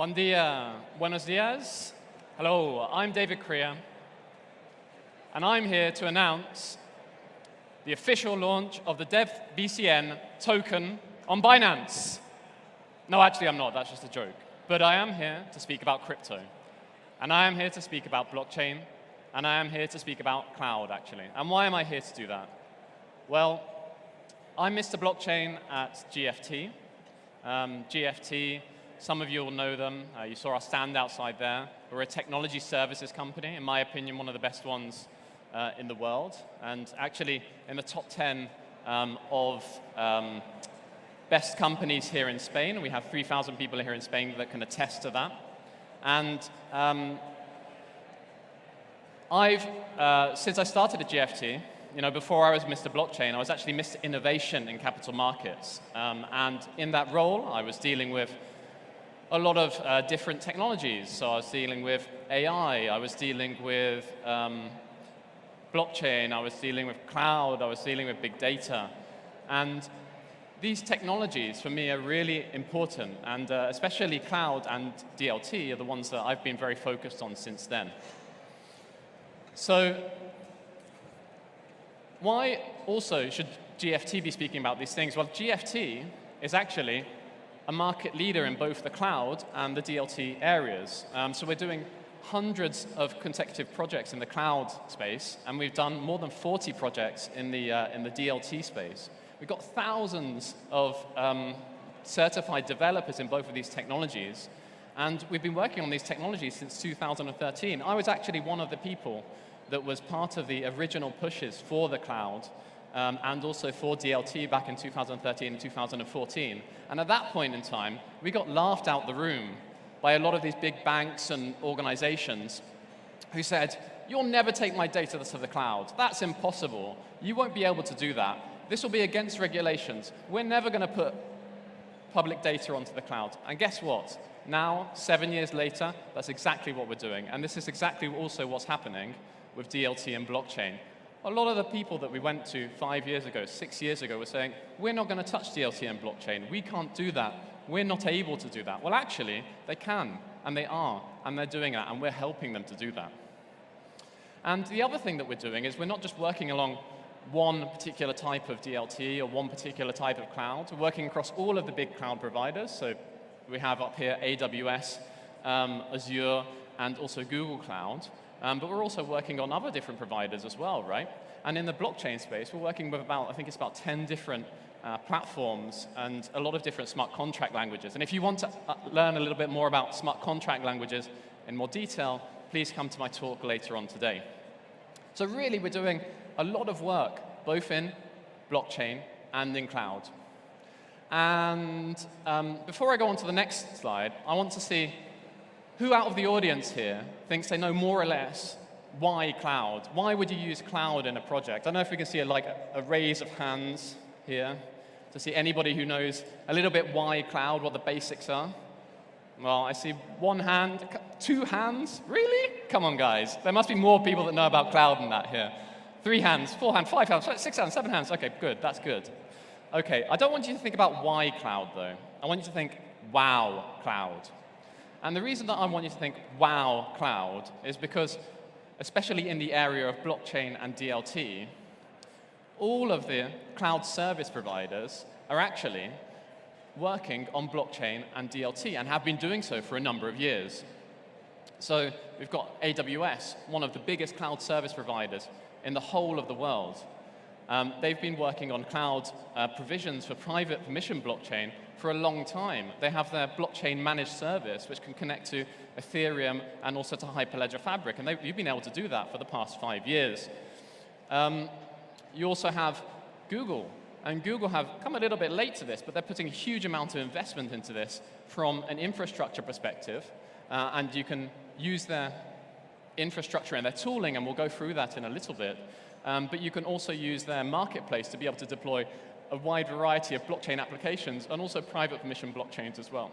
Bom dia, buenos dias. Hello, I'm David Creer, and I'm here to announce the official launch of the DevBcn token on Binance. No, actually I'm not, that's just a joke. But I am here to speak about crypto, and I am here to speak about blockchain, and I am here to speak about cloud, actually. And why am I here to do that? Well, I'm Mr. Blockchain at GFT. GFT, some of you will know them. You saw our stand outside there. We're a technology services company, in my opinion, one of the best ones in the world, and actually in the top 10 of best companies here in Spain. We have 3,000 people here in Spain that can attest to that. And since I started at GFT, before I was Mr. Blockchain, I was actually Mr. Innovation in capital markets. And in that role, I was dealing with a lot of different technologies. So I was dealing with AI, I was dealing with blockchain, I was dealing with cloud, I was dealing with big data. And these technologies, for me, are really important. And especially cloud and DLT are the ones that I've been very focused on since then. So why also should GFT be speaking about these things? Well, GFT is actually a market leader in both the cloud and the DLT areas. So we're doing hundreds of consecutive projects in the cloud space, and we've done more than 40 projects in the DLT space. We've got thousands of certified developers in both of these technologies, and we've been working on these technologies since 2013. I was actually one of the people that was part of the original pushes for the cloud and also for DLT back in 2013 and 2014. And at that point in time, we got laughed out the room by a lot of these big banks and organizations who said, "You'll never take my data to the cloud. That's impossible. You won't be able to do that. This will be against regulations. We're never going to put public data onto the cloud." And guess what? Now, 7 years later, that's exactly what we're doing. And this is exactly also what's happening with DLT and blockchain. A lot of the people that we went to 5 years ago, 6 years ago, were saying, "We're not going to touch DLT and blockchain. We can't do that. We're not able to do that." Well, actually, they can, and they are, and they're doing that, and we're helping them to do that. And the other thing that we're doing is we're not just working along one particular type of DLT or one particular type of cloud. We're working across all of the big cloud providers. So we have up here AWS, Azure, and also Google Cloud. But we're also working on other different providers as well, right? And in the blockchain space, we're working with I think it's about 10 different platforms and a lot of different smart contract languages. And if you want to learn a little bit more about smart contract languages in more detail, please come to my talk later on today. So really, we're doing a lot of work, both in blockchain and in cloud. And before I go on to the next slide, I want to see who out of the audience here thinks they know more or less why cloud? Why would you use cloud in a project? I don't know if we can see a raise of hands here to see anybody who knows a little bit why cloud, what the basics are. Well, I see one hand, 2 hands. Really? Come on, guys. There must be more people that know about cloud than that here. 3 hands, 4 hands, 5 hands, 6 hands, 7 hands. Okay, good. That's good. Okay, I don't want you to think about why cloud, though. I want you to think, wow, cloud. And the reason that I want you to think, wow, cloud, is because, especially in the area of blockchain and DLT, all of the cloud service providers are actually working on blockchain and DLT and have been doing so for a number of years. So we've got AWS, one of the biggest cloud service providers in the whole of the world. They've been working on cloud provisions for private permission blockchain for a long time. They have their blockchain managed service, which can connect to Ethereum and also to Hyperledger Fabric, and you've been able to do that for the past 5 years. You also have Google, and Google have come a little bit late to this, but they're putting a huge amount of investment into this from an infrastructure perspective, and you can use their infrastructure and their tooling, and we'll go through that in a little bit. But you can also use their marketplace to be able to deploy a wide variety of blockchain applications and also private permission blockchains as well.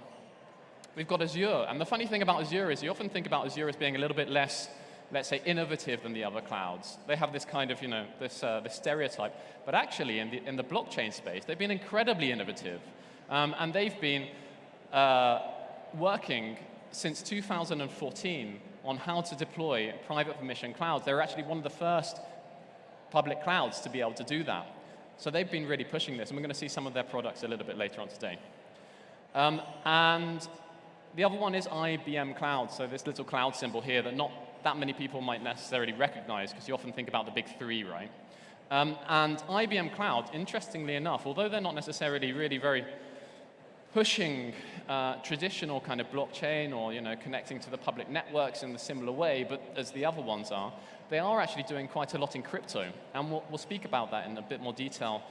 We've got Azure, and the funny thing about Azure is you often think about Azure as being a little bit less, let's say, innovative than the other clouds. They have this kind of, this stereotype. But actually, in the blockchain space, they've been incredibly innovative. And they've been working since 2014 on how to deploy private permission clouds. They're actually one of the first public clouds to be able to do that. So they've been really pushing this, and we're going to see some of their products a little bit later on today. And the other one is IBM Cloud, so this little cloud symbol here that not that many people might necessarily recognize, because you often think about the big three, right? And IBM Cloud, interestingly enough, although they're not necessarily really very pushing traditional kind of blockchain or connecting to the public networks in a similar way, but as the other ones are, they are actually doing quite a lot in crypto. And we'll speak about that in a bit more detail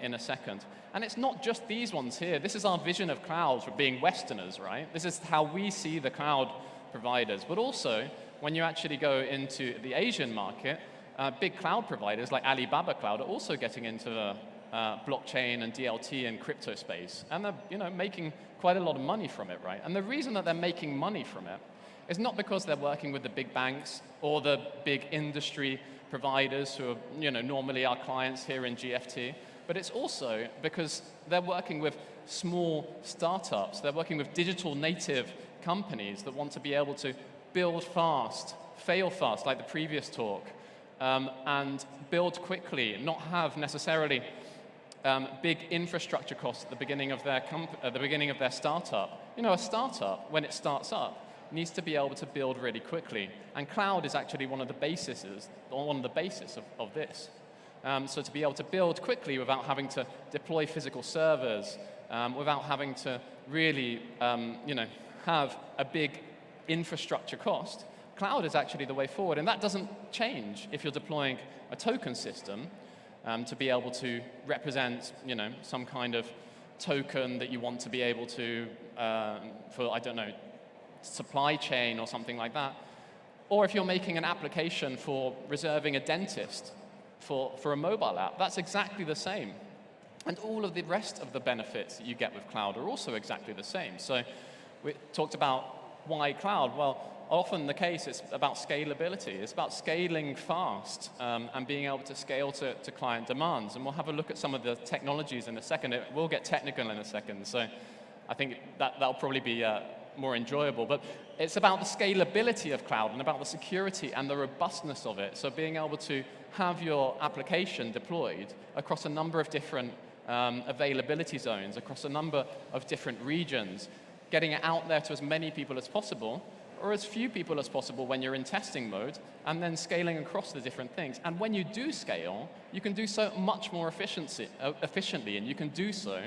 in a second. And it's not just these ones here. This is our vision of clouds for being Westerners, right? This is how we see the cloud providers. But also, when you actually go into the Asian market, big cloud providers like Alibaba Cloud are also getting into the blockchain and DLT and crypto space. And they're making quite a lot of money from it, right? And the reason that they're making money from it is not because they're working with the big banks or the big industry providers who are normally our clients here in GFT, but it's also because they're working with small startups. They're working with digital native companies that want to be able to build fast, fail fast, like the previous talk, and build quickly, not have necessarily big infrastructure costs at the beginning of their startup. A startup, when it starts up, needs to be able to build really quickly, and cloud is actually one of the bases of this. So to be able to build quickly without having to deploy physical servers, without having to really, have a big infrastructure cost, cloud is actually the way forward, and that doesn't change if you're deploying a token system to be able to represent, some kind of token that you want to be able to, for, I don't know, supply chain or something like that. Or if you're making an application for reserving a dentist for a mobile app, that's exactly the same. And all of the rest of the benefits that you get with cloud are also exactly the same. So we talked about why cloud. Well, often the case is about scalability. It's about scaling fast and being able to scale to client demands. And we'll have a look at some of the technologies in a second. We'll get technical in a second. So I think that'll probably be more enjoyable. But it's about the scalability of cloud and about the security and the robustness of it. So being able to have your application deployed across a number of different availability zones, across a number of different regions, getting it out there to as many people as possible, or as few people as possible when you're in testing mode, and then scaling across the different things. And when you do scale, you can do so much more efficiently, and you can do so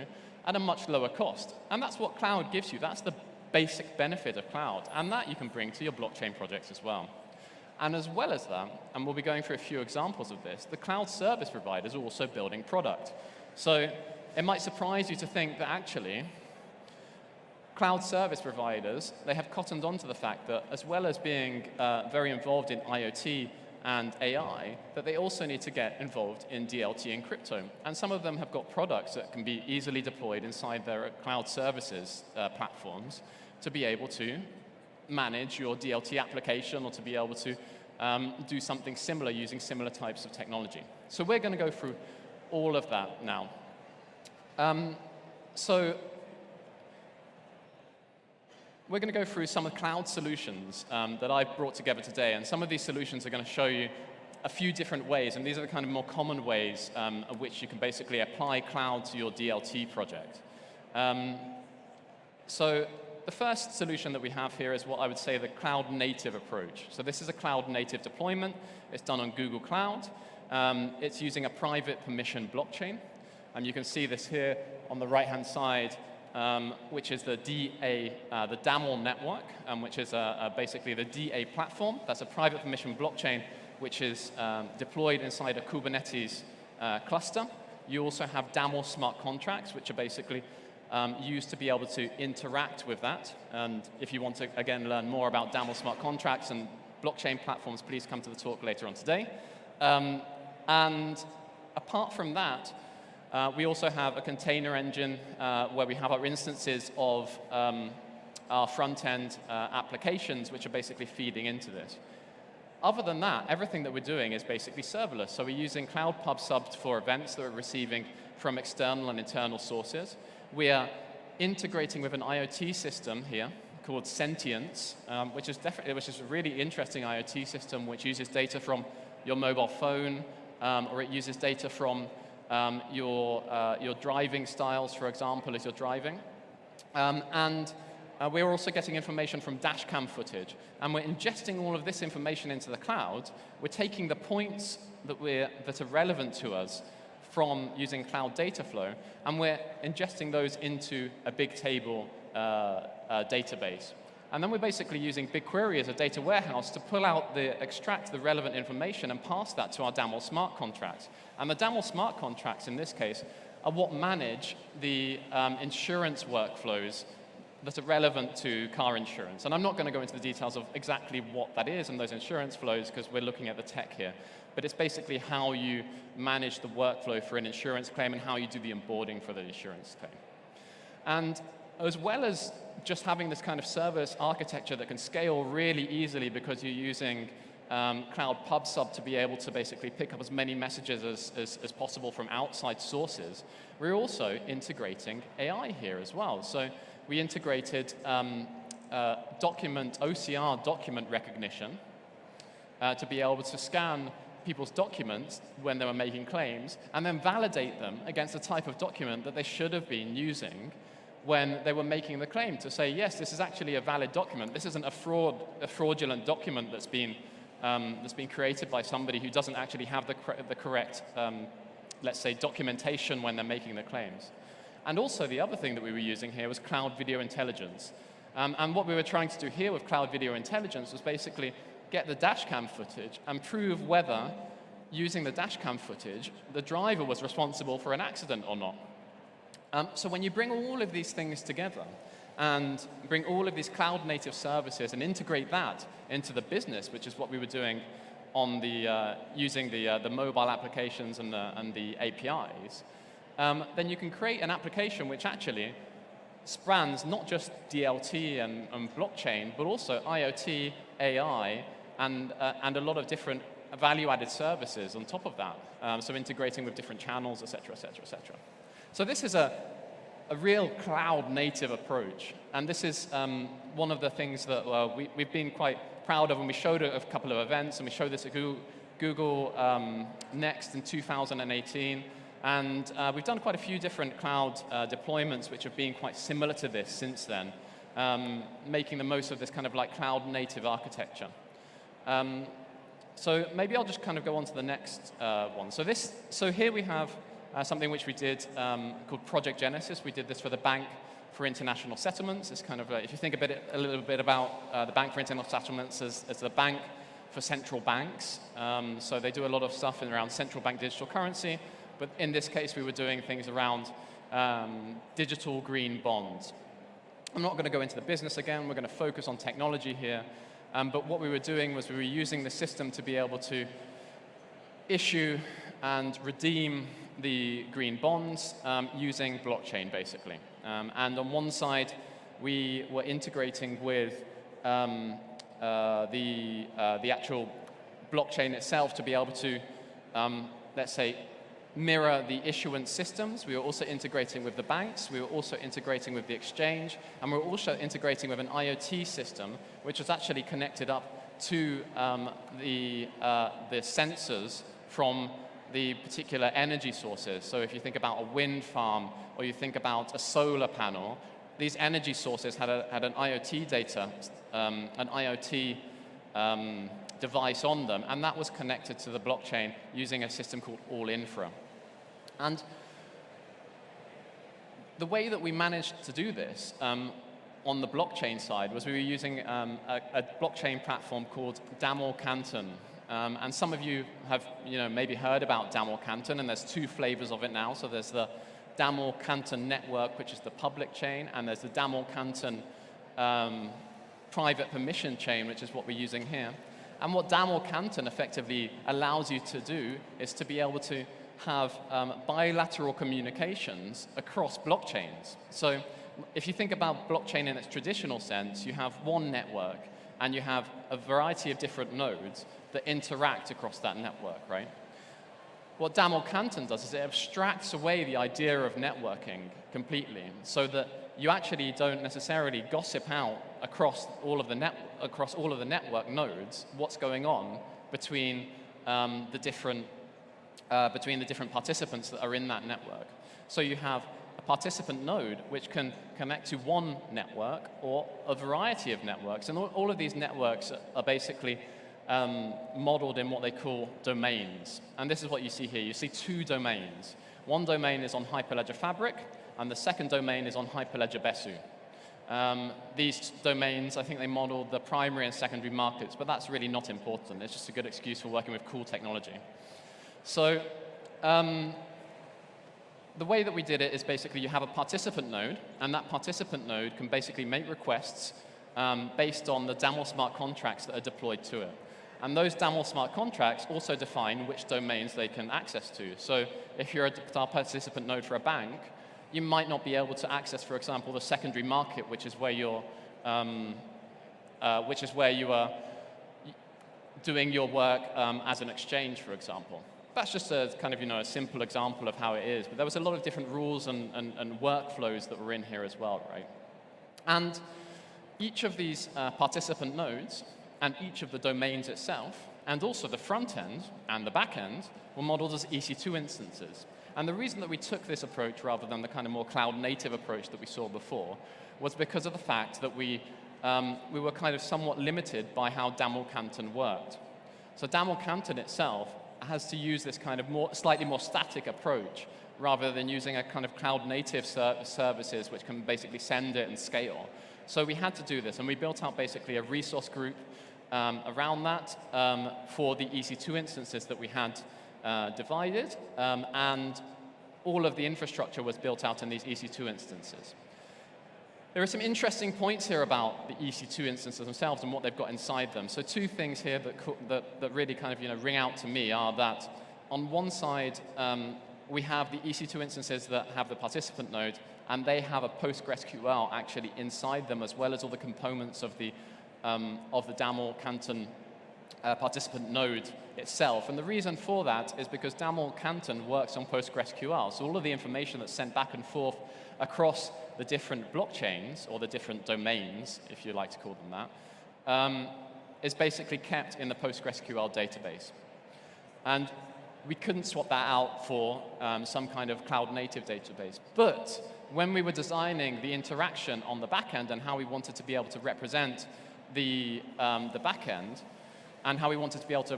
at a much lower cost. And that's what cloud gives you. That's the basic benefit of cloud, and that you can bring to your blockchain projects as well. And as well as that, and we'll be going through a few examples of this, the cloud service providers are also building product. So it might surprise you to think that actually cloud service providers, they have cottoned on to the fact that as well as being very involved in IoT and AI, that they also need to get involved in DLT and crypto. And some of them have got products that can be easily deployed inside their cloud services platforms to be able to manage your DLT application or to be able to do something similar using similar types of technology. So we're going to go through all of that now. So we're going to go through some of the cloud solutions that I've brought together today, and some of these solutions are going to show you a few different ways, and these are the kind of more common ways of which you can basically apply cloud to your DLT project. So the first solution that we have here is what I would say the cloud-native approach. So this is a cloud-native deployment. It's done on Google Cloud. It's using a private permission blockchain. And you can see this here on the right-hand side, which is the DAML network, which is basically the DA platform. That's a private permission blockchain, which is deployed inside a Kubernetes cluster. You also have DAML smart contracts, which are basically used to be able to interact with that. And if you want to, again, learn more about DAML smart contracts and blockchain platforms, please come to the talk later on today. And apart from that, we also have a container engine where we have our instances of our front-end applications, which are basically feeding into this. Other than that, everything that we're doing is basically serverless. So we're using Cloud Pub Subs for events that we're receiving from external and internal sources. We are integrating with an IoT system here called Sentience, which is a really interesting IoT system which uses data from your mobile phone, or it uses data from your driving styles, for example, as you're driving. We're also getting information from dash cam footage, and we're ingesting all of this information into the cloud. We're taking the points that are relevant to us from using cloud data flow, and we're ingesting those into a big table database. And then we're basically using BigQuery as a data warehouse to extract the relevant information and pass that to our DAML smart contracts. And the DAML smart contracts, in this case, are what manage the insurance workflows that are relevant to car insurance. And I'm not going to go into the details of exactly what that is and those insurance flows, because we're looking at the tech here. But it's basically how you manage the workflow for an insurance claim and how you do the onboarding for the insurance claim. And as well as just having this kind of service architecture that can scale really easily because you're using Cloud Pub Sub to be able to basically pick up as many messages as possible from outside sources, we're also integrating AI here as well. So we integrated OCR document recognition to be able to scan people's documents when they were making claims and then validate them against the type of document that they should have been using when they were making the claim, to say, yes, this is actually a valid document. This isn't a fraudulent document that's been created by somebody who doesn't actually have the correct, let's say, documentation when they're making the claims. And also the other thing that we were using here was cloud video intelligence. And what we were trying to do here with cloud video intelligence was basically get the dashcam footage and prove whether, using the dashcam footage, the driver was responsible for an accident or not. So when you bring all of these things together and bring all of these cloud-native services and integrate that into the business, which is what we were doing on using the mobile applications and the APIs, then you can create an application which actually spans not just DLT and blockchain, but also IoT, AI, and a lot of different value-added services on top of that. So integrating with different channels, et cetera, et cetera, et cetera. So this is a real cloud-native approach, and this is one of the things that we've been quite proud of, and we showed at a couple of events, and we showed this at Google Next in 2018, and we've done quite a few different cloud deployments which have been quite similar to this since then, making the most of this kind of like cloud-native architecture. So maybe I'll just kind of go on to the next one. So here we have something which we did called Project Genesis. We did this for the Bank for International Settlements. It's kind of, if you think a little bit about the Bank for International Settlements as the bank for central banks. So they do a lot of stuff around central bank digital currency, but in this case we were doing things around digital green bonds. I'm not going to go into the business again. We're going to focus on technology here. But what we were doing was we were using the system to be able to issue and redeem the green bonds using blockchain, basically. And on one side, we were integrating with the actual blockchain itself to be able to, let's say, mirror the issuance systems. We were also integrating with the banks. We were also integrating with the exchange. And we were also integrating with an IoT system, which was actually connected up to the sensors from the particular energy sources. So if you think about a wind farm or you think about a solar panel, these energy sources had an IoT data, an IoT device on them, and that was connected to the blockchain using a system called All-Infra. And the way that we managed to do this on the blockchain side was we were using a blockchain platform called Daml Canton. And some of you have maybe heard about Daml Canton, and there's two flavors of it now. So there's the Daml Canton network, which is the public chain, and there's the Daml Canton private permission chain, which is what we're using here. And what Daml Canton effectively allows you to do is to be able to have bilateral communications across blockchains. So if you think about blockchain in its traditional sense, you have one network, and you have a variety of different nodes that interact across that network, right? What Daml Canton does is it abstracts away the idea of networking completely, so that you actually don't necessarily gossip out across all of the network nodes what's going on between the different participants that are in that network. So you have a participant node which can connect to one network or a variety of networks, and all of these networks are basically modeled in what they call domains. And this is what you see here. You see two domains. One domain is on Hyperledger Fabric, and the second domain is on Hyperledger Besu. These domains, I think they modeled the primary and secondary markets, but that's really not important. It's just a good excuse for working with cool technology. So the way that we did it is basically you have a participant node, and that participant node can basically make requests based on the DAML smart contracts that are deployed to it. And those DAML smart contracts also define which domains they can access to. So if you're a participant node for a bank, you might not be able to access, for example, the secondary market, which is where you are doing your work as an exchange, for example. That's just a kind of a simple example of how it is. But there was a lot of different rules and workflows that were in here as well, right? And each of these participant nodes and each of the domains itself, and also the front end and the back end, were modeled as EC2 instances. And the reason that we took this approach rather than the kind of more cloud-native approach that we saw before was because of the fact that we were kind of somewhat limited by how DAML Canton worked. So DAML Canton itself has to use this kind of slightly more static approach rather than using a kind of cloud-native services which can basically send it and scale. So we had to do this, and we built out basically a resource group around that for the EC2 instances that we had divided, and all of the infrastructure was built out in these EC2 instances. There are some interesting points here about the EC2 instances themselves and what they've got inside them. So two things here that really kind of ring out to me are that on one side we have the EC2 instances that have the participant node, and they have a PostgreSQL actually inside them, as well as all the components of the DAML Canton participant node itself. And the reason for that is because DAML Canton works on PostgreSQL. So all of the information that's sent back and forth across the different blockchains, or the different domains, if you like to call them that, is basically kept in the PostgreSQL database. And we couldn't swap that out for some kind of cloud-native database. But when we were designing the interaction on the back end and how we wanted to be able to represent the back end, and how we wanted to be able to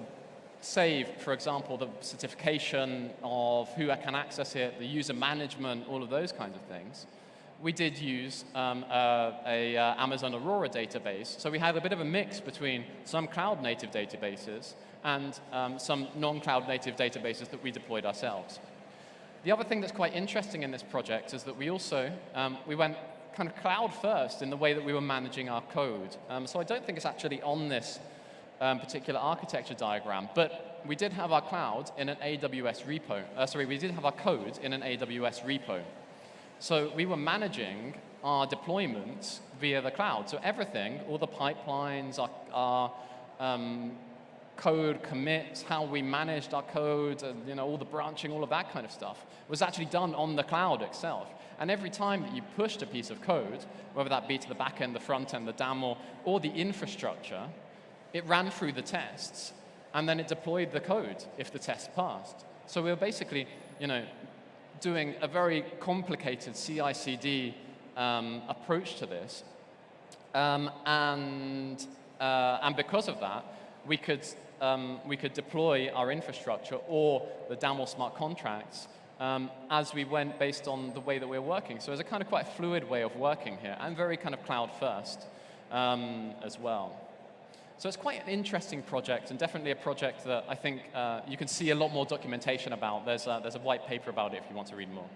save, for example, the certification of who can access it, the user management, all of those kinds of things, we did use a Amazon Aurora database. So we had a bit of a mix between some cloud-native databases and some non-cloud-native databases that we deployed ourselves. The other thing that's quite interesting in this project is that we also we went kind of cloud first in the way that we were managing our code. So I don't think it's actually on this particular architecture diagram, but we did have our cloud in an AWS repo. We did have our code in an AWS repo. So we were managing our deployments via the cloud. So everything, all the pipelines, our code commits, how we managed our code, all the branching, all of that kind of stuff, was actually done on the cloud itself. And every time that you pushed a piece of code, whether that be to the back end, the front end, the DAML, or the infrastructure, it ran through the tests, and then it deployed the code if the test passed. So we were basically, doing a very complicated CI/CD approach to this, and because of that, we could deploy our infrastructure or the DAML smart contracts as we went based on the way that we're working. So it's a kind of quite fluid way of working here, and very kind of cloud first as well. So it's quite an interesting project, and definitely a project that I think you can see a lot more documentation about. There's a white paper about it if you want to read more.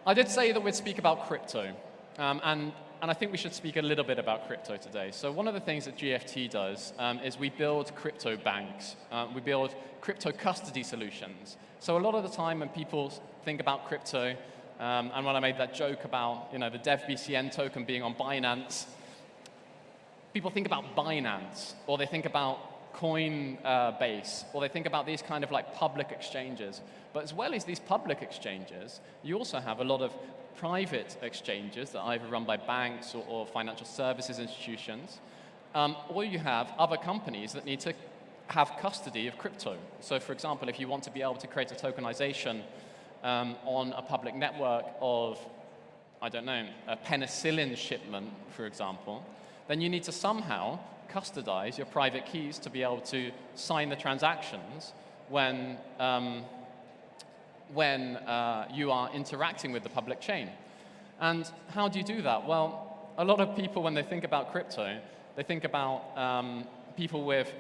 I did say that we'd speak about crypto, and I think we should speak a little bit about crypto today. So one of the things that GFT does is we build crypto banks. We build crypto custody solutions. So a lot of the time when people think about crypto, and when I made that joke about the DevBcn token being on Binance, people think about Binance, or they think about coin base, or they think about these kind of like public exchanges. But as well as these public exchanges, you also have a lot of private exchanges that are either run by banks or financial services institutions, or you have other companies that need to have custody of crypto. So for example, if you want to be able to create a tokenization on a public network of, I don't know, a penicillin shipment, for example, then you need to somehow custodize your private keys to be able to sign the transactions when you are interacting with the public chain. And how do you do that? Well, a lot of people, when they think about crypto, they think about people with,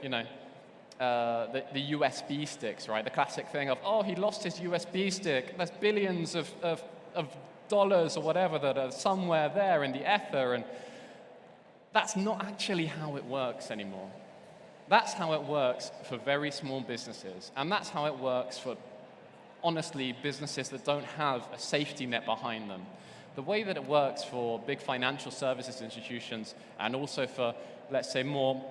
the USB sticks, right? The classic thing of, oh, he lost his USB stick. There's billions of dollars or whatever that are somewhere there in the ether, and that's not actually how it works anymore. That's how it works for very small businesses, and that's how it works for, honestly, businesses that don't have a safety net behind them. The way that it works for big financial services institutions and also for, let's say, more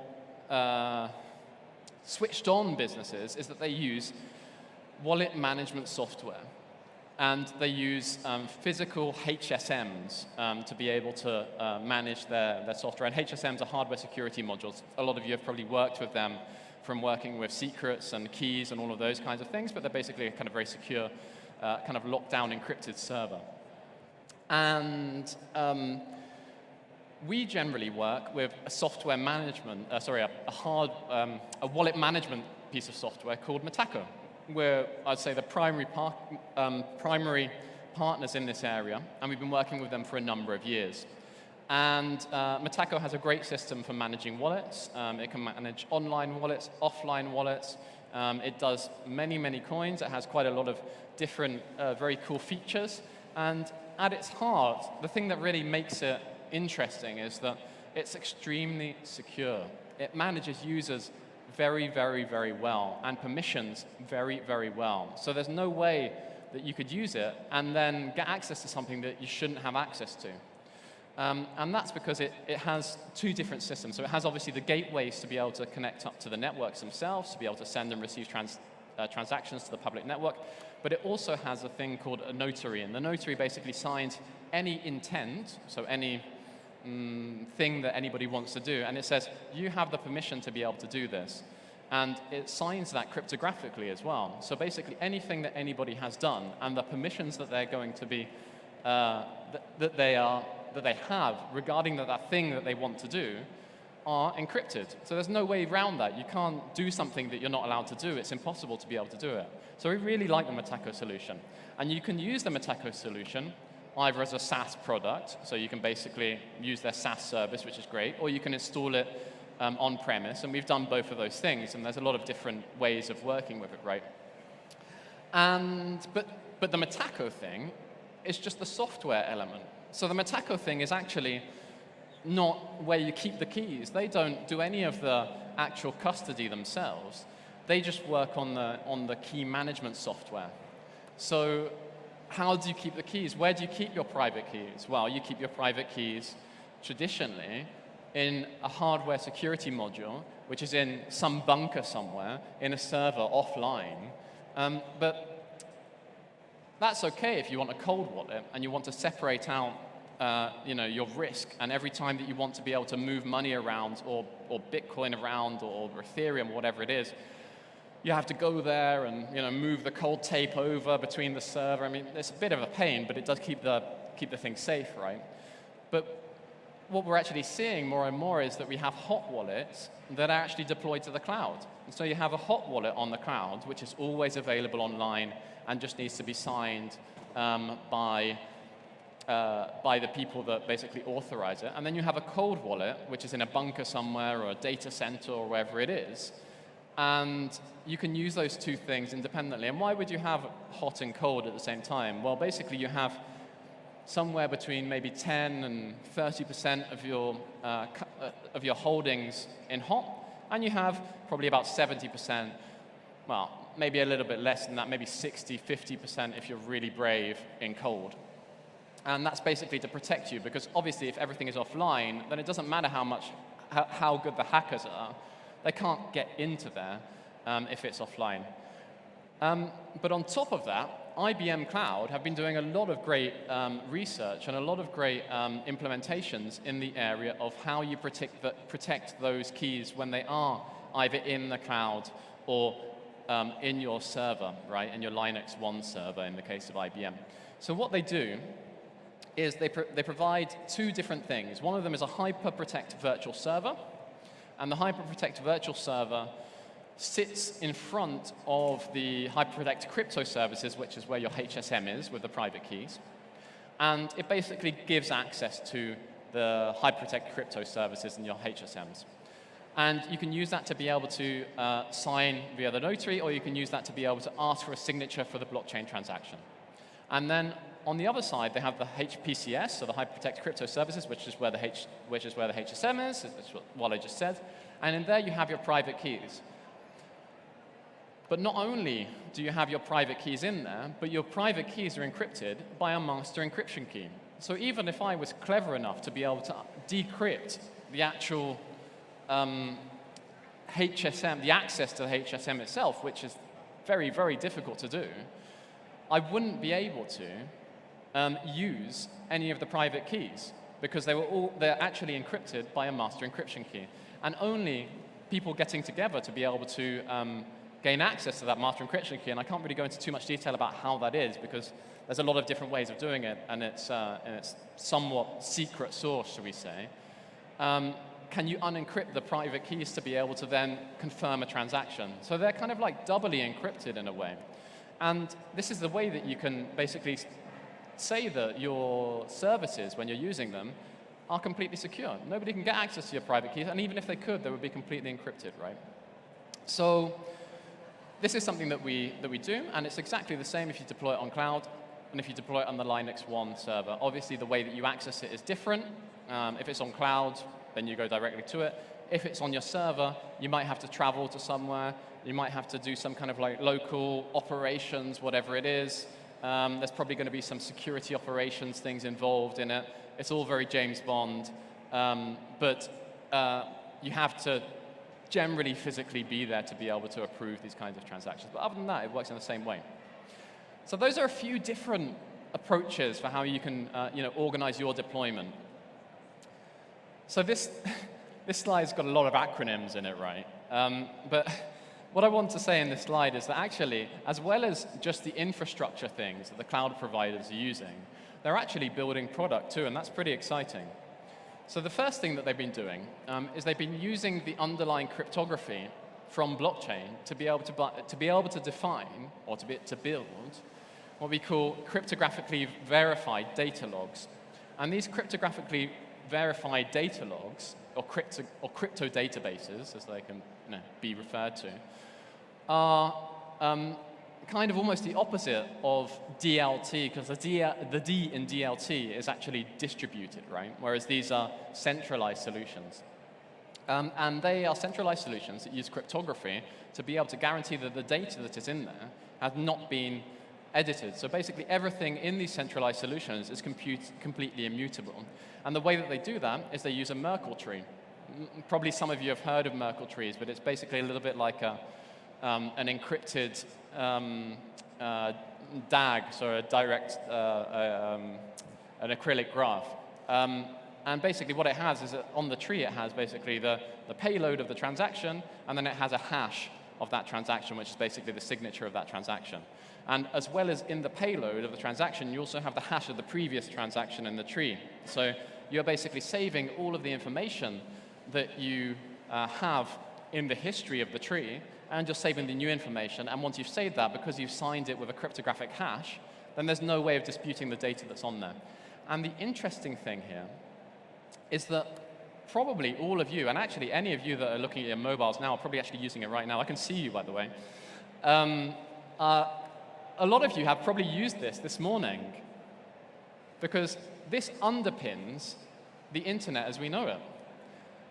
switched-on businesses is that they use wallet management software. And they use physical HSMs to be able to manage their software. And HSMs are hardware security modules. A lot of you have probably worked with them from working with secrets and keys and all of those kinds of things, but they're basically a kind of very secure, kind of locked-down encrypted server. And we generally work with a software management, a wallet management piece of software called Metaco. We're, I'd say, the primary partners in this area, and we've been working with them for a number of years. And Metaco has a great system for managing wallets. It can manage online wallets, offline wallets. It does many, many coins. It has quite a lot of different very cool features. And at its heart, the thing that really makes it interesting is that it's extremely secure. It manages users very, very, very well, and permissions very, very well. So there's no way that you could use it and then get access to something that you shouldn't have access to. And that's because it has two different systems. So it has obviously the gateways to be able to connect up to the networks themselves, to be able to send and receive transactions to the public network, but it also has a thing called a notary, and the notary basically signs any intent, so any thing that anybody wants to do, and it says, you have the permission to be able to do this. And it signs that cryptographically as well. So basically anything that anybody has done and the permissions that they're going to be, that they have regarding that thing that they want to do are encrypted. So there's no way around that. You can't do something that you're not allowed to do. It's impossible to be able to do it. So we really like the Metaco solution. And you can use the Metaco solution either as a SaaS product, so you can basically use their SaaS service, which is great, or you can install it on-premise, and we've done both of those things, and there's a lot of different ways of working with it, right? But the Metaco thing is just the software element. So the Metaco thing is actually not where you keep the keys. They don't do any of the actual custody themselves. They just work on the key management software. So how do you keep the keys? Where do you keep your private keys? Well, you keep your private keys traditionally in a hardware security module, which is in some bunker somewhere, in a server offline. But that's okay if you want a cold wallet and you want to separate out your risk, and every time that you want to be able to move money around or Bitcoin around or Ethereum, whatever it is, you have to go there and move the cold tape over between the server. I mean, it's a bit of a pain, but it does keep the thing safe, right? But what we're actually seeing more and more is that we have hot wallets that are actually deployed to the cloud. And so you have a hot wallet on the cloud, which is always available online and just needs to be signed by the people that basically authorize it. And then you have a cold wallet, which is in a bunker somewhere or a data center or wherever it is. And you can use those two things independently. And why would you have hot and cold at the same time? Well, basically you have somewhere between maybe 10 and 30% of your holdings in hot, and you have probably about 70%, well, maybe a little bit less than that, maybe 60, 50% if you're really brave in cold. And that's basically to protect you, because obviously if everything is offline, then it doesn't matter how good the hackers are. they can't get into there if it's offline. But on top of that, IBM Cloud have been doing a lot of great research and a lot of great implementations in the area of how you protect those keys when they are either in the cloud or in your server, right, in your Linux 1 server in the case of IBM. So what they do is they provide two different things. One of them is a HyperProtect virtual server, and the HyperProtect virtual server sits in front of the HyperProtect crypto services, which is where your HSM is with the private keys. And it basically gives access to the HyperProtect crypto services and your HSMs. And you can use that to be able to sign via the notary, or you can use that to be able to ask for a signature for the blockchain transaction. And then on the other side, they have the HPCS, so the HyperProtect crypto services, which is where the HSM is, which is what I just said. And in there, you have your private keys. But not only do you have your private keys in there, but your private keys are encrypted by a master encryption key. So even if I was clever enough to be able to decrypt the actual HSM, the access to the HSM itself, which is very, very difficult to do, I wouldn't be able to use any of the private keys because they're actually encrypted by a master encryption key. And only people getting together to be able to gain access to that master encryption key, and I can't really go into too much detail about how that is because there's a lot of different ways of doing it, and it's somewhat secret source, shall we say. Can you unencrypt the private keys to be able to then confirm a transaction? So they're kind of like doubly encrypted in a way. And this is the way that you can basically say that your services, when you're using them, are completely secure. Nobody can get access to your private keys, and even if they could, they would be completely encrypted, right? So this is something that we do, and it's exactly the same if you deploy it on cloud and if you deploy it on the Linux 1 server. Obviously, the way that you access it is different. If it's on cloud, then you go directly to it. If it's on your server, you might have to travel to somewhere. You might have to do some kind of like local operations, whatever it is. There's probably going to be some security operations things involved in it. It's all very James Bond, but you have to generally physically be there to be able to approve these kinds of transactions. But other than that, it works in the same way. So those are a few different approaches for how you can organize your deployment. So this slide's got a lot of acronyms in it, right? But what I want to say in this slide is that actually, as well as just the infrastructure things that the cloud providers are using, they're actually building product too, and that's pretty exciting. So the first thing that they've been doing is they've been using the underlying cryptography from blockchain to be able to define or to build what we call cryptographically verified data logs. And these cryptographically verified data logs, or crypto databases, as they can be referred to, are kind of almost the opposite of DLT, because the D in DLT is actually distributed, right? Whereas these are centralized solutions. And they are centralized solutions that use cryptography to be able to guarantee that the data that is in there has not been edited. So basically everything in these centralized solutions is completely immutable. And the way that they do that is they use a Merkle tree. Probably some of you have heard of Merkle trees, but it's basically a little bit like an encrypted DAG, so a direct, an acrylic graph. And basically what it has is that on the tree it has basically the payload of the transaction, and then it has a hash of that transaction, which is basically the signature of that transaction. And as well as in the payload of the transaction, you also have the hash of the previous transaction in the tree. So you're basically saving all of the information that you have in the history of the tree, and you're saving the new information. And once you've saved that, because you've signed it with a cryptographic hash, then there's no way of disputing the data that's on there. And the interesting thing here is that probably all of you, and actually any of you that are looking at your mobiles now are probably actually using it right now. I can see you, by the way. A lot of you have probably used this morning, because this underpins the internet as we know it.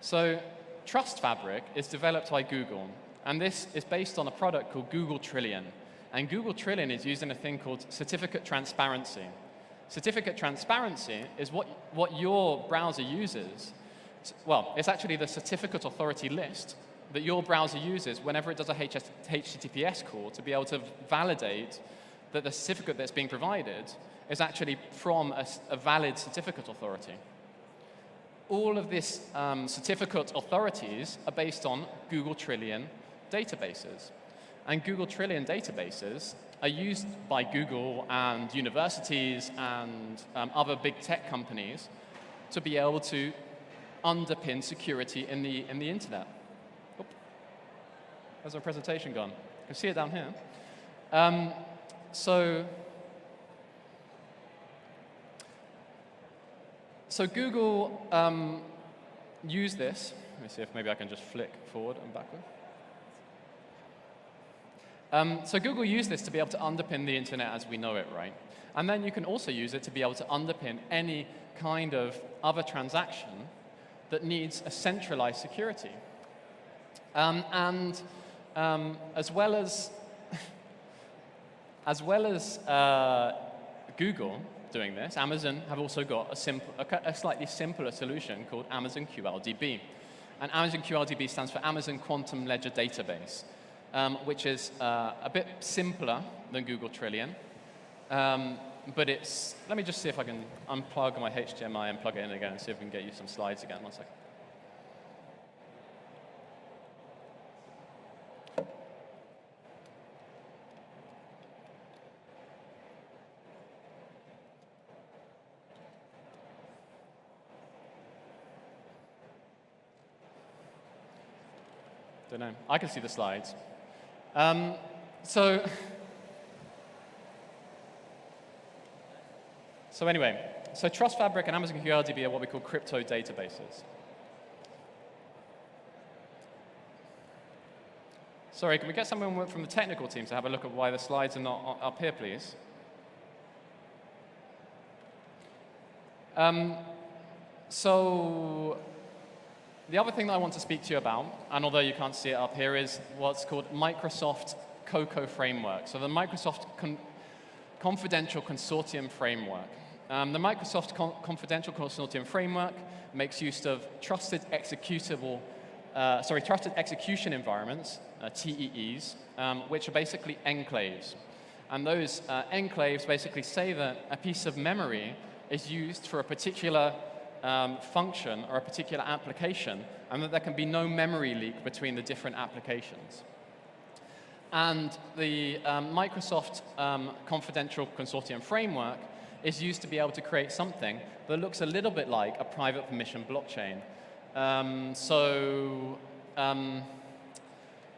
So Trust Fabric is developed by Google, and this is based on a product called Google Trillion. And Google Trillion is using a thing called certificate transparency. Certificate transparency is what your browser uses. Well, it's actually the certificate authority list that your browser uses whenever it does a HTTPS call to be able to validate that the certificate that's being provided is actually from a valid certificate authority. All of these certificate authorities are based on Google Trillion databases. And Google Trillion databases are used by Google and universities and other big tech companies to be able to underpin security in the internet. Oop. Where's our presentation gone? You can see it down here. So Google used this. Let me see if maybe I can just flick forward and backward. So Google used this to be able to underpin the internet as we know it, right? And then you can also use it to be able to underpin any kind of other transaction that needs a centralized security. As well as Google doing this, Amazon have also got a slightly simpler solution called Amazon QLDB. And Amazon QLDB stands for Amazon Quantum Ledger Database, which is a bit simpler than Google Trillion. But it's, let me just see if I can unplug my HDMI and plug it in again and see if we can get you some slides again. 1 second. Don't know. I can see the slides. So anyway, so Trust Fabric and Amazon QLDB are what we call crypto databases. Sorry, can we get someone from the technical team to have a look at why the slides are not up here, please? So the other thing that I want to speak to you about, and although you can't see it up here, is what's called Microsoft COCO framework. So the Microsoft Confidential Consortium Framework. The Microsoft Confidential Consortium Framework makes use of trusted execution environments, TEEs, which are basically enclaves. And those enclaves basically say that a piece of memory is used for a particular function or a particular application, and that there can be no memory leak between the different applications. And the Microsoft Confidential Consortium Framework is used to be able to create something that looks a little bit like a private permission blockchain.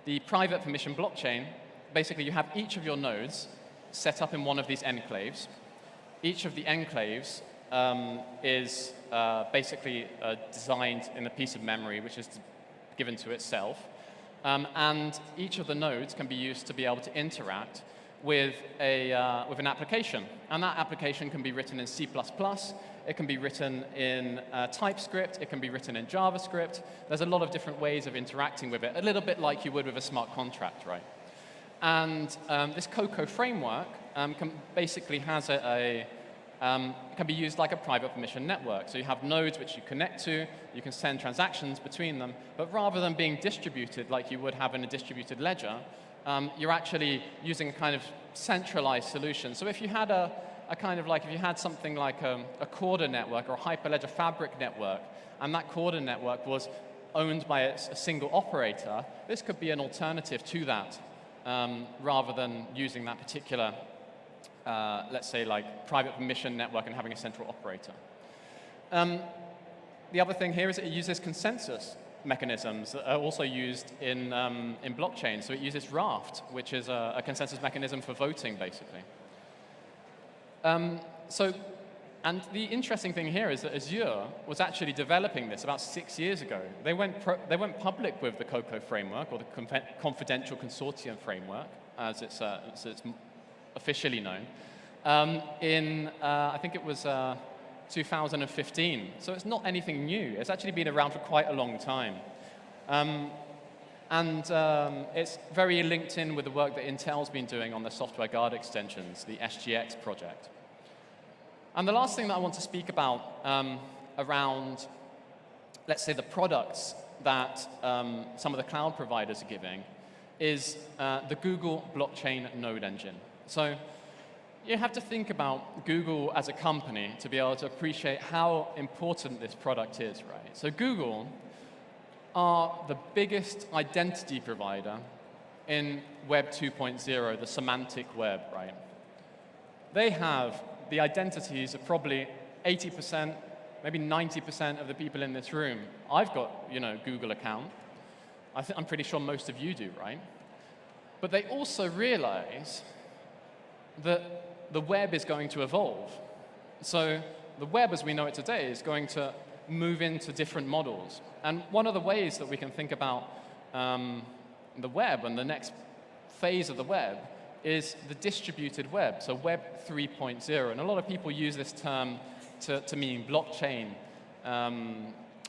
The private permission blockchain, basically you have each of your nodes set up in one of these enclaves. Each of the enclaves is basically designed in a piece of memory which is given to itself. And each of the nodes can be used to be able to interact with an application. And that application can be written in C++, it can be written in TypeScript, it can be written in JavaScript. There's a lot of different ways of interacting with it, a little bit like you would with a smart contract, right? And this COCO framework basically has can be used like a private permission network. So you have nodes which you connect to, you can send transactions between them, but rather than being distributed like you would have in a distributed ledger, you're actually using a kind of centralized solution. So if you had if you had something like a Corda network or a Hyperledger Fabric network, and that Corda network was owned by a single operator, this could be an alternative to that, rather than using that particular let's say like private permission network and having a central operator. The other thing here is that it uses consensus mechanisms that are also used in blockchain. So it uses Raft, which is a consensus mechanism for voting, basically. And the interesting thing here is that Azure was actually developing this about 6 years ago. They went public with the COCO framework, or the Confidential Consortium Framework, as it's officially known, I think it was 2015. So it's not anything new. It's actually been around for quite a long time. It's very linked in with the work that Intel's been doing on the software guard extensions, the SGX project. And the last thing that I want to speak about around, let's say, the products that some of the cloud providers are giving is the Google blockchain node engine. So you have to think about Google as a company to be able to appreciate how important this product is, right? So Google are the biggest identity provider in Web 2.0, the semantic web, right? They have the identities of probably 80%, maybe 90% of the people in this room. I've got, Google account. I'm pretty sure most of you do, right? But they also realize that the web is going to evolve. So the web as we know it today is going to move into different models. And one of the ways that we can think about the web and the next phase of the web is the distributed web, so Web 3.0. And a lot of people use this term to mean blockchain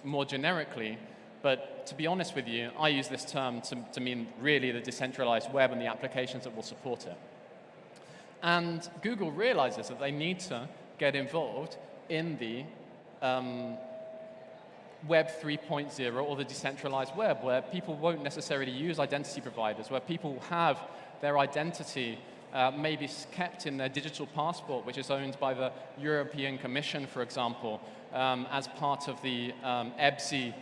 more generically. But to be honest with you, I use this term to mean really the decentralized web and the applications that will support it. And Google realizes that they need to get involved in the Web 3.0 or the decentralized web, where people won't necessarily use identity providers, where people have their identity maybe kept in their digital passport, which is owned by the European Commission, for example, as part of the DevBcn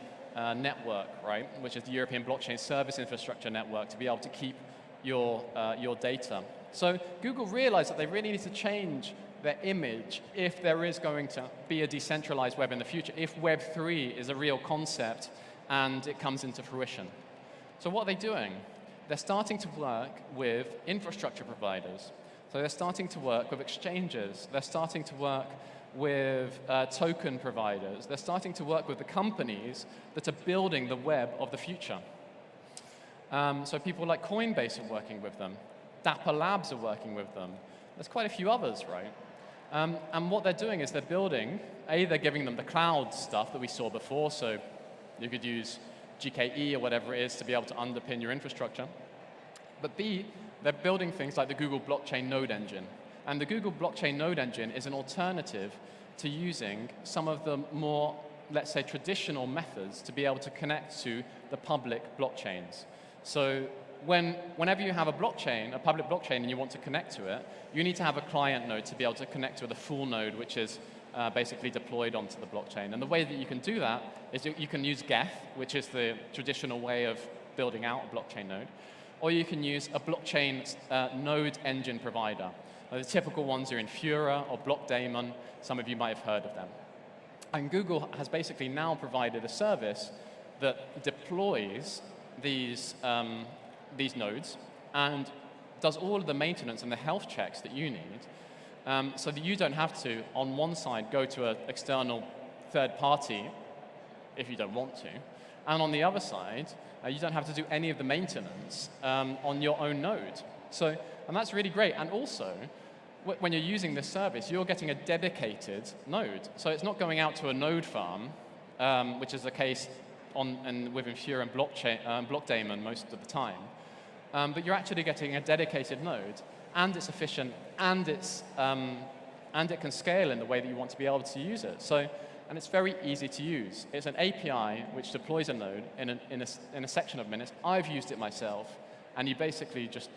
network, right, which is the European Blockchain Service Infrastructure Network, to be able to keep your data. So Google realized that they really need to change their image if there is going to be a decentralized web in the future, if Web 3 is a real concept and it comes into fruition. So what are they doing? They're starting to work with infrastructure providers. So they're starting to work with exchanges. They're starting to work with token providers. They're starting to work with the companies that are building the web of the future. So people like Coinbase are working with them. Dapper Labs are working with them. There's quite a few others, right? And what they're doing is they're building, they're giving them the cloud stuff that we saw before, so you could use GKE or whatever it is to be able to underpin your infrastructure. But B, they're building things like the Google Blockchain Node Engine. And the Google Blockchain Node Engine is an alternative to using some of the more, let's say, traditional methods to be able to connect to the public blockchains. So whenever you have a blockchain, a public blockchain, and you want to connect to it, you need to have a client node to be able to connect with a full node, which is basically deployed onto the blockchain. And the way that you can do that is you can use Geth, which is the traditional way of building out a blockchain node, or you can use a blockchain node engine provider. The typical ones are Infura or Blockdaemon. Some of you might have heard of them. And Google has basically now provided a service that deploys these nodes and does all of the maintenance and the health checks that you need, so that you don't have to, on one side, go to an external third party if you don't want to, and on the other side, you don't have to do any of the maintenance on your own node. So, and that's really great. And also, when you're using this service, you're getting a dedicated node. So it's not going out to a node farm, which is the case with Infura and Blockdaemon most of the time. But you're actually getting a dedicated node, and it's efficient, and it can scale in the way that you want to be able to use it. So, and it's very easy to use. It's an API which deploys a node in a section of minutes. I've used it myself, and you basically just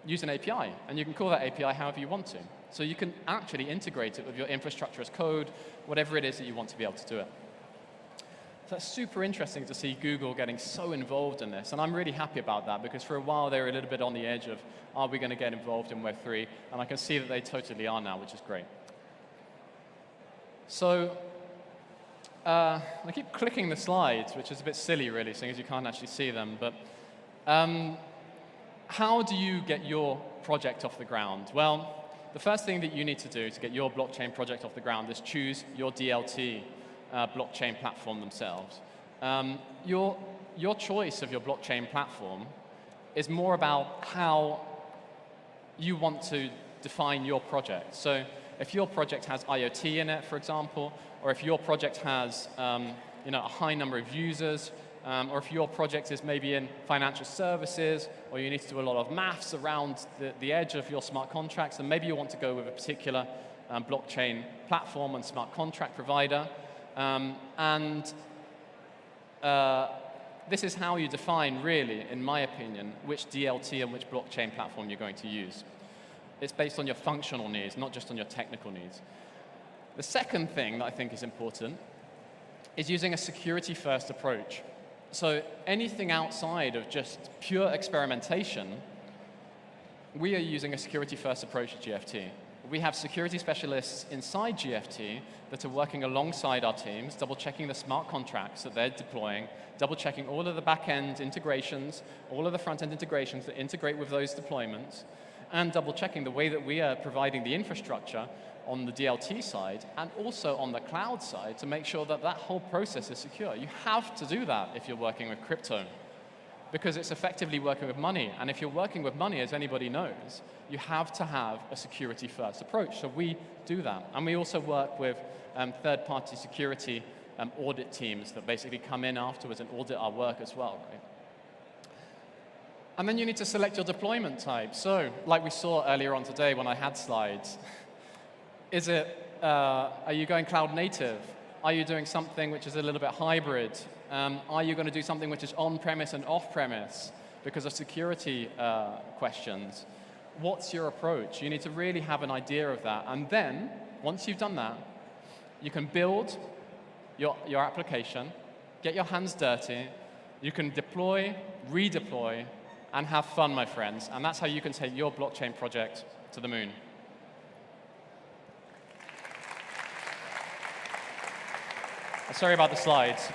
use an API, and you can call that API however you want to. So you can actually integrate it with your infrastructure as code, whatever it is that you want to be able to do it. So it's super interesting to see Google getting so involved in this, and I'm really happy about that, because for a while they were a little bit on the edge of, are we going to get involved in Web 3? And I can see that they totally are now, which is great. So I keep clicking the slides, which is a bit silly, really, seeing as you can't actually see them. But how do you get your project off the ground? Well, the first thing that you need to do to get your blockchain project off the ground is choose your DLT blockchain platform themselves. Your choice of your blockchain platform is more about how you want to define your project. So if your project has IoT in it, for example, or if your project has a high number of users, or if your project is maybe in financial services, or you need to do a lot of maths around the edge of your smart contracts, then maybe you want to go with a particular blockchain platform and smart contract provider. this is how you define, really, in my opinion, which DLT and which blockchain platform you're going to use. It's based on your functional needs, not just on your technical needs. The second thing that I think is important is using a security-first approach. So anything outside of just pure experimentation, we are using a security-first approach at GFT. We have security specialists inside GFT that are working alongside our teams, double-checking the smart contracts that they're deploying, double-checking all of the back-end integrations, all of the front-end integrations that integrate with those deployments, and double-checking the way that we are providing the infrastructure on the DLT side and also on the cloud side to make sure that that whole process is secure. You have to do that if you're working with crypto, because it's effectively working with money. And if you're working with money, as anybody knows, you have to have a security-first approach. So we do that. And we also work with third-party security audit teams that basically come in afterwards and audit our work as well, right? And then you need to select your deployment type. So, like we saw earlier on today when I had slides, are you going cloud native? Are you doing something which is a little bit hybrid? Are you going to do something which is on-premise and off-premise because of security questions? What's your approach? You need to really have an idea of that. And then, once you've done that, you can build your application, get your hands dirty, you can deploy, redeploy, and have fun, my friends. And that's how you can take your blockchain project to the moon. Sorry about the slides.